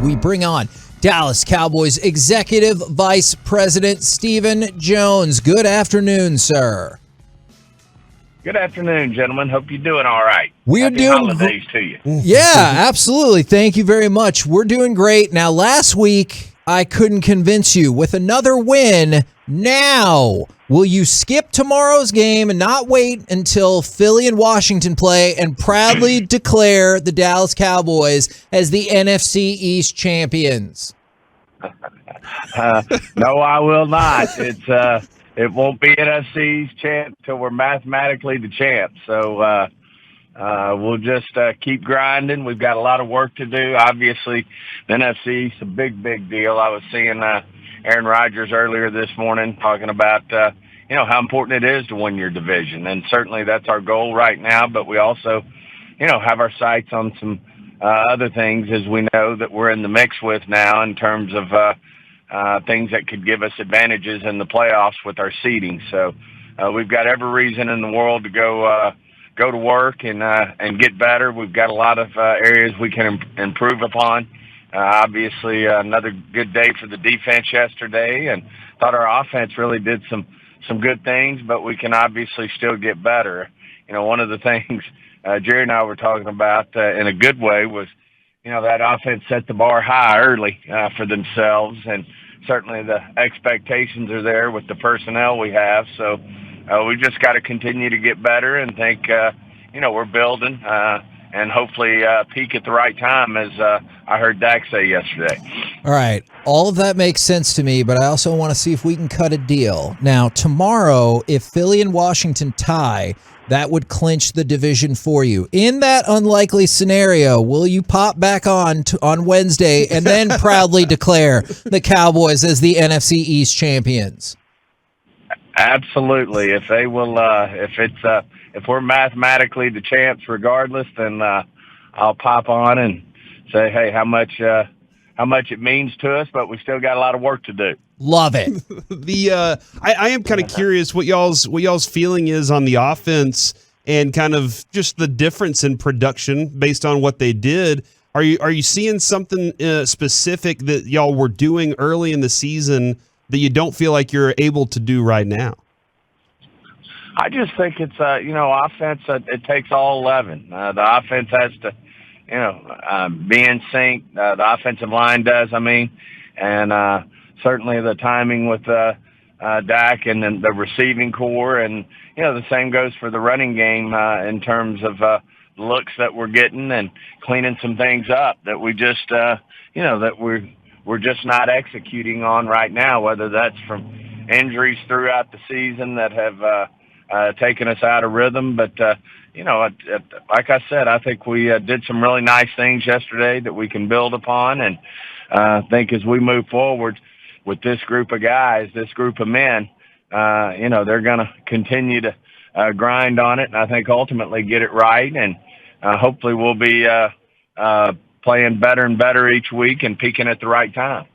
we bring on Dallas Cowboys Executive Vice President Stephen Jones. Good afternoon, sir. Good afternoon, gentlemen. Hope you're doing all right. We're Happy doing holidays to you. Yeah, absolutely. Thank you very much. We're doing great. Now, last week, I couldn't convince you. With another win, now, will you skip tomorrow's game and not wait until Philly and Washington play and proudly declare the Dallas Cowboys as the NFC East champions? No, I will not. It won't be NFC's champ till we're mathematically the champ. So we'll just keep grinding. We've got a lot of work to do. Obviously, the NFC is a big, big deal. I was seeing Aaron Rodgers earlier this morning talking about how important it is to win your division, and certainly that's our goal right now. But we also, have our sights on some other things, as we know that we're in the mix with now in terms of things that could give us advantages in the playoffs with our seeding. So we've got every reason in the world to go to work and get better. We've got a lot of areas we can improve upon. Obviously, another good day for the defense yesterday, and thought our offense really did some good things, but we can obviously still get better. One of the things Jerry and I were talking about in a good way was, that offense set the bar high early for themselves, and certainly the expectations are there with the personnel we have. So we just got to continue to get better and think, we're building and hopefully peak at the right time, as I heard Dak say yesterday. All right. All of that makes sense to me, but I also want to see if we can cut a deal. Now, tomorrow, if Philly and Washington tie, that would clinch the division for you. In that unlikely scenario, will you pop back on Wednesday and then proudly declare the Cowboys as the NFC East champions? Absolutely. If they will, if we're mathematically the champs regardless, then I'll pop on and say, hey, how much it means to us, but we still got a lot of work to do. Love it. I am kind of curious what y'all's feeling is on the offense and kind of just the difference in production based on what they did. Are you seeing something specific that y'all were doing early in the season that you don't feel like you're able to do right now? I just think it's offense. It takes all 11. The offense has to be in sync. The offensive line does. And certainly the timing with Dak and then the receiving core, and the same goes for the running game in terms of looks that we're getting and cleaning some things up that we just that we're just not executing on right now. Whether that's from injuries throughout the season that have taken us out of rhythm, but like I said, I think we did some really nice things yesterday that we can build upon, and I think as we move forward with this group of guys, this group of men, they're going to continue to grind on it, and I think ultimately get it right, and hopefully we'll be playing better and better each week and peaking at the right time.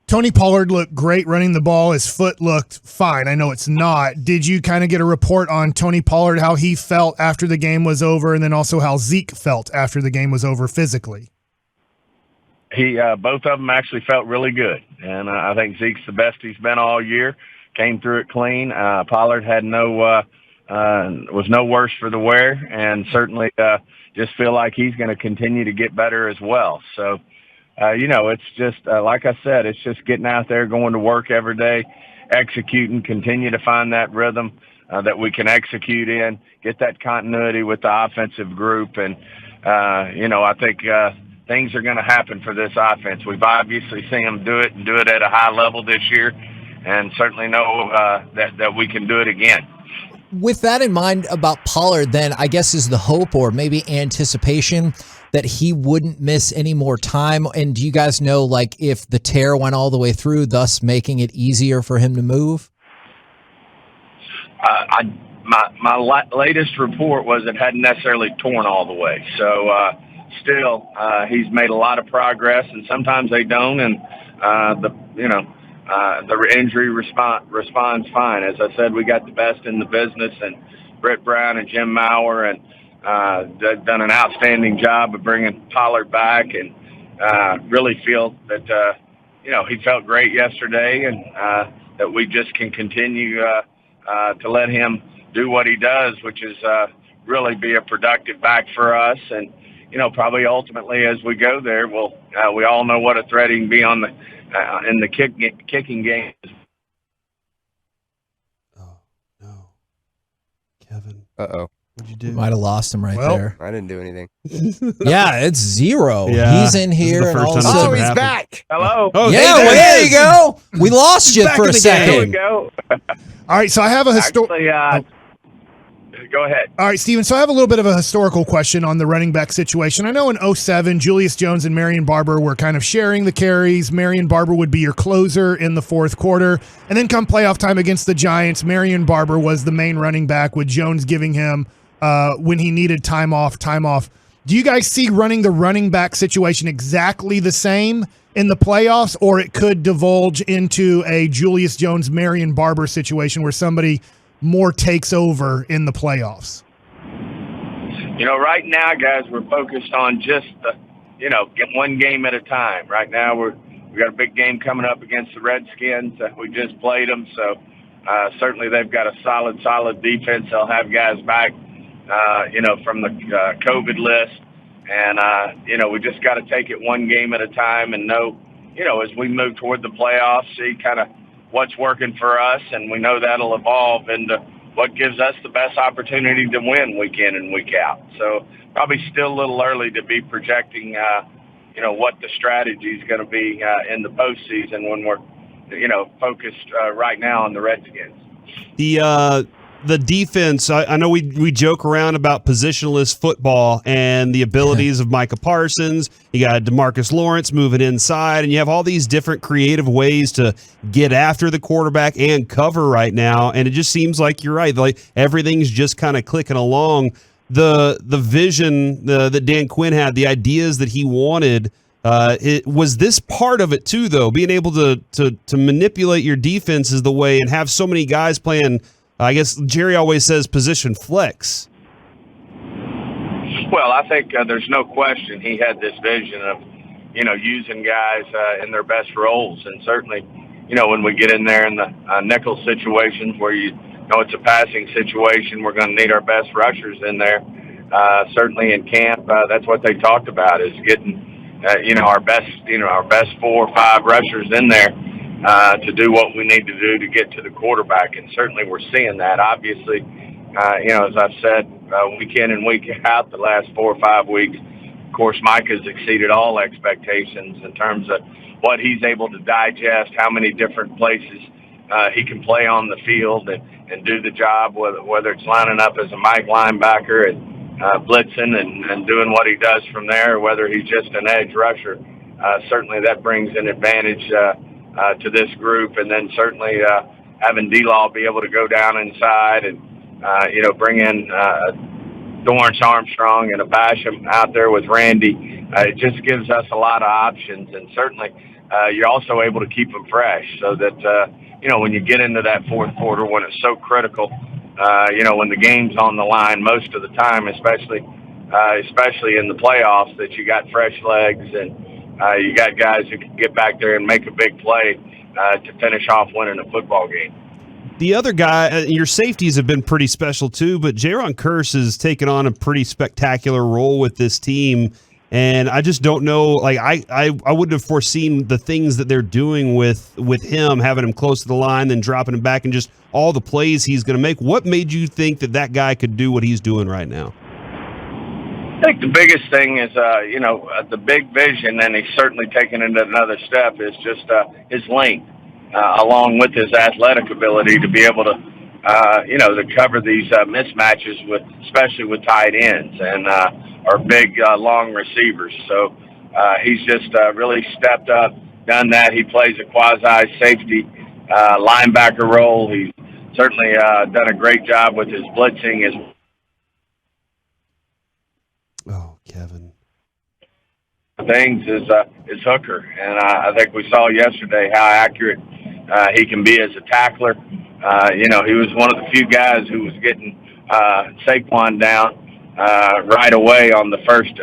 Tony Pollard looked great running the ball. His foot looked fine. I know it's not. Did you kind of get a report on Tony Pollard, how he felt after the game was over, and then also how Zeke felt after the game was over physically? Both of them actually felt really good, and I think Zeke's the best he's been all year. Came through it clean. Pollard had was no worse for the wear, and certainly just feel like he's going to continue to get better as well. So, it's just like I said, it's just getting out there, going to work every day, executing, continue to find that rhythm that we can execute in, get that continuity with the offensive group, and I think things are going to happen for this offense. We've obviously seen them do it and do it at a high level this year, and certainly know that we can do it again. With that in mind about Pollard, then I guess is the hope or maybe anticipation that he wouldn't miss any more time. And do you guys know, if the tear went all the way through, thus making it easier for him to move? My latest report was it hadn't necessarily torn all the way. So still, he's made a lot of progress, and sometimes they don't. And the injury responds fine. As I said, we got the best in the business, and Britt Brown and Jim Maurer, and they've done an outstanding job of bringing Pollard back. And really feel that, he felt great yesterday, and that we just can continue to let him do what he does, which is really be a productive back for us. And, probably ultimately as we go there, we all know what a threat he can be on in the kicking game. Oh, no. Kevin. Uh-oh. What'd you do? Might have lost him right there. I didn't do anything. Yeah, it's 0. Yeah, He's in this is here, the and first all of a time sudden, it's ever happened. Back. Hello. Oh, yeah, hey, well, there he you is. go. We lost you back for in a the There we second. go. All right, so I have a Actually, go ahead. All right, Steven, so I have a little bit of a historical question on the running back situation. I know in 2007, Julius Jones and Marion Barber were kind of sharing the carries. Marion Barber would be your closer in the fourth quarter. And then come playoff time against the Giants, Marion Barber was the main running back, with Jones giving him, when he needed time off. Do you guys see running the running back situation exactly the same in the playoffs, or it could divulge into a Julius Jones, Marion Barber situation where somebody more takes over in the playoffs? Right now, guys, we're focused on just get one game at a time. Right now, we got a big game coming up against the Redskins. We just played them, so certainly they've got a solid defense. They'll have guys back, from the COVID list, and we just got to take it one game at a time and know, as we move toward the playoffs, see kind of what's working for us, and we know that'll evolve into what gives us the best opportunity to win week in and week out. So probably still a little early to be projecting, what the strategy is going to be in the postseason when we're, focused right now on the Redskins. The defense, I know we joke around about positionless football and the abilities of Micah Parsons. You got DeMarcus Lawrence moving inside, and you have all these different creative ways to get after the quarterback and cover right now. And it just seems like you're right. Like everything's just kind of clicking along. The vision that Dan Quinn had, the ideas that he wanted, was this part of it too, though? Being able to manipulate your defense is the way, and have so many guys playing. I guess Jerry always says position flex. Well, I think there's no question he had this vision of, using guys in their best roles. And certainly, when we get in there in the nickel situations where it's a passing situation, we're going to need our best rushers in there. Certainly in camp, that's what they talked about, is getting, our best 4 or 5 rushers in there. To do what we need to do to get to the quarterback. And certainly we're seeing that. Obviously, as I've said, week in and week out the last 4 or 5 weeks, of course, Mike has exceeded all expectations in terms of what he's able to digest, how many different places he can play on the field and do the job, whether it's lining up as a Mike linebacker and blitzing and doing what he does from there, or whether he's just an edge rusher. Certainly that brings an advantage to this group, and then certainly having D-Law be able to go down inside and bring in Dorrance Armstrong and Basham out there with Randy. It just gives us a lot of options, and certainly you're also able to keep them fresh, so that when you get into that fourth quarter when it's so critical, when the game's on the line most of the time, especially in the playoffs, that you got fresh legs and you got guys who can get back there and make a big play to finish off winning a football game. The other guy, your safeties have been pretty special too, but Jaron Kearse has taken on a pretty spectacular role with this team, and I just don't know. Like I wouldn't have foreseen the things that they're doing with him, having him close to the line, then dropping him back, and just all the plays he's going to make. What made you think that guy could do what he's doing right now? I think the biggest thing is, the big vision, and he's certainly taken it another step, is just his length, along with his athletic ability to be able to, to cover these mismatches especially with tight ends and our big, long receivers. So he's just really stepped up, done that. He plays a quasi-safety linebacker role. He's certainly done a great job with his blitzing. Oh, Kevin. Things is Hooker, and I think we saw yesterday how accurate he can be as a tackler. He was one of the few guys who was getting Saquon down right away on the first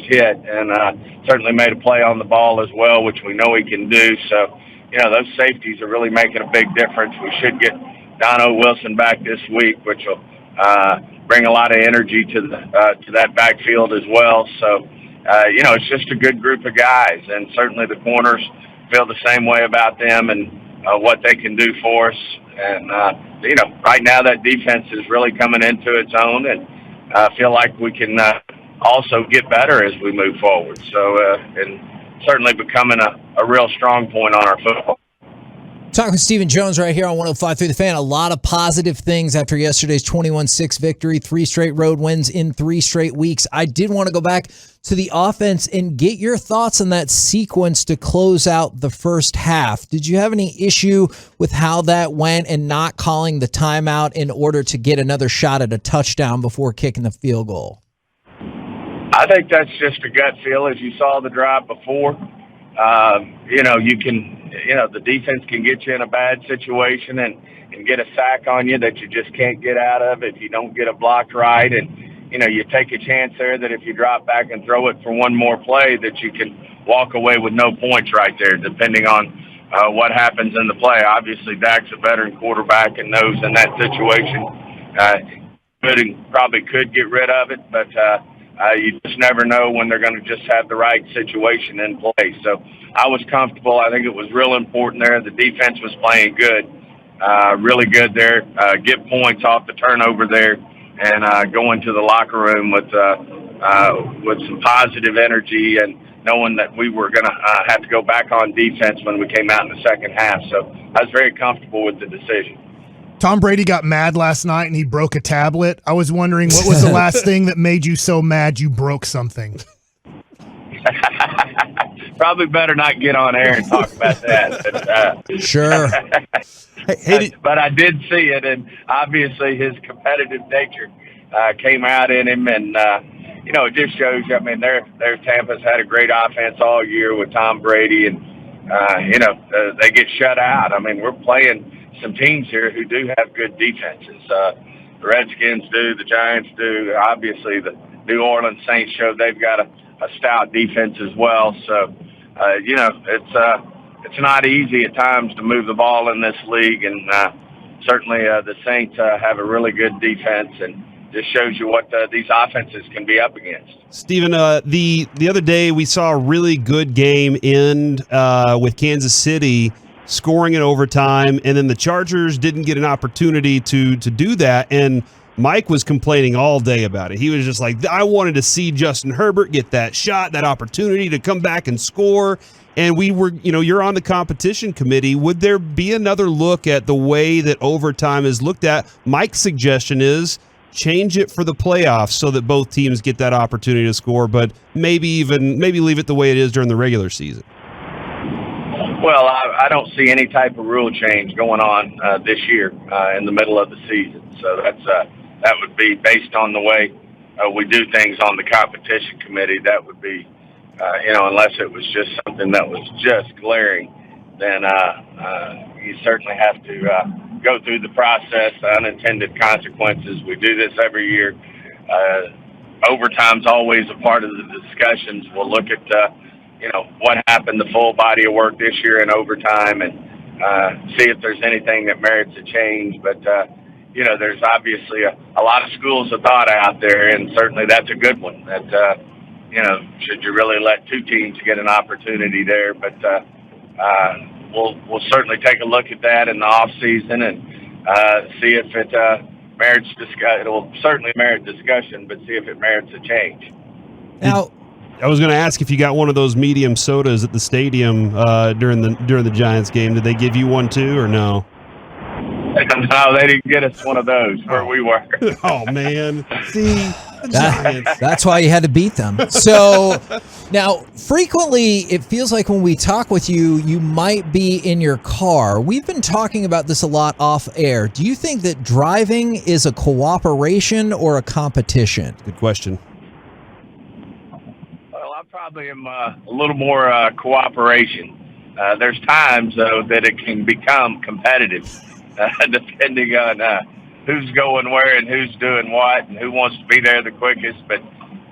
hit, and certainly made a play on the ball as well, which we know he can do. So, those safeties are really making a big difference. We should get Dono Wilson back this week, which will bring a lot of energy to that backfield as well. So, it's just a good group of guys, and certainly the corners feel the same way about them and what they can do for us. And right now that defense is really coming into its own, and I feel like we can also get better as we move forward. So, and certainly becoming a real strong point on our football. Talking with Stephen Jones right here on 105.3 The Fan. A lot of positive things after yesterday's 21-6 victory, 3 straight road wins in 3 straight weeks. I did want to go back to the offense and get your thoughts on that sequence to close out the first half. Did you have any issue with how that went and not calling the timeout in order to get another shot at a touchdown before kicking the field goal? I think that's just a gut feel. As you saw the drive before, the defense can get you in a bad situation and get a sack on you that you just can't get out of if you don't get it blocked right. And, you take a chance there that if you drop back and throw it for one more play that you can walk away with no points right there, depending on what happens in the play. Obviously, Dak's a veteran quarterback and knows in that situation probably could get rid of it, but you just never know when they're going to just have the right situation in place. So I was comfortable. I think it was real important there. The defense was playing good, really good there. Get points off the turnover there, and go into the locker room with some positive energy and knowing that we were going to have to go back on defense when we came out in the second half. So I was very comfortable with the decision. Tom Brady got mad last night and he broke a tablet. I was wondering, what was the last thing that made you so mad you broke something? Probably better not get on air and talk about that. But, sure. But I did see it, and obviously his competitive nature came out in him, and it just shows you. I mean, their Tampa's had a great offense all year with Tom Brady, and they get shut out. I mean, we're playing some teams here who do have good defenses. The Redskins do, the Giants do. Obviously, the New Orleans Saints show they've got a stout defense as well. So, it's not easy at times to move the ball in this league, and certainly the Saints have a really good defense, and just shows you what these offenses can be up against. Stephen, the other day we saw a really good game end with Kansas City scoring in overtime, and then the Chargers didn't get an opportunity to do that, and Mike was complaining all day about it. He was just like, I wanted to see Justin Herbert get that shot, that opportunity to come back and score. And we were, you're on the competition committee. Would there be another look at the way that overtime is looked at? Mike's suggestion is change it for the playoffs so that both teams get that opportunity to score, but maybe leave it the way it is during the regular season. Well, I don't see any type of rule change going on this year in the middle of the season. So that would be based on the way we do things on the competition committee. That would be, unless it was just something that was just glaring, then you certainly have to go through the process, unintended consequences. We do this every year. Overtime's always a part of the discussions. We'll look at what happened, the full body of work this year in overtime, and see if there's anything that merits a change. But, there's obviously a lot of schools of thought out there, and certainly that's a good one. That, should you really let two teams get an opportunity there? But we'll certainly take a look at that in the off season and see if it merits discussion. It will certainly merit discussion, but see if it merits a change. Now, I was going to ask if you got one of those medium sodas at the stadium during the Giants game. Did they give you one too, or no? No, they didn't get us one of those where we were. Oh man, see, that's why you had to beat them. So now, frequently, it feels like when we talk with you, you might be in your car. We've been talking about this a lot off air. Do you think that driving is a cooperation or a competition? Good question. Probably am a little more cooperation. There's times, though, that it can become competitive, depending on who's going where and who's doing what and who wants to be there the quickest. But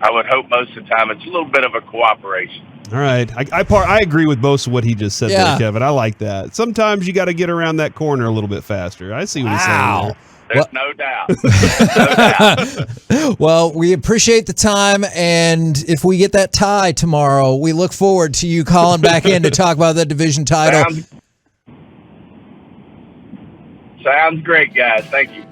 I would hope most of the time it's a little bit of a cooperation. All right. I agree with most of what he just said there, Kevin. I like that. Sometimes you got to get around that corner a little bit faster. I see what he's saying there. There's no doubt. No doubt. Well, we appreciate the time, and if we get that tie tomorrow, we look forward to you calling back in to talk about that division title. Sounds great, guys. Thank you.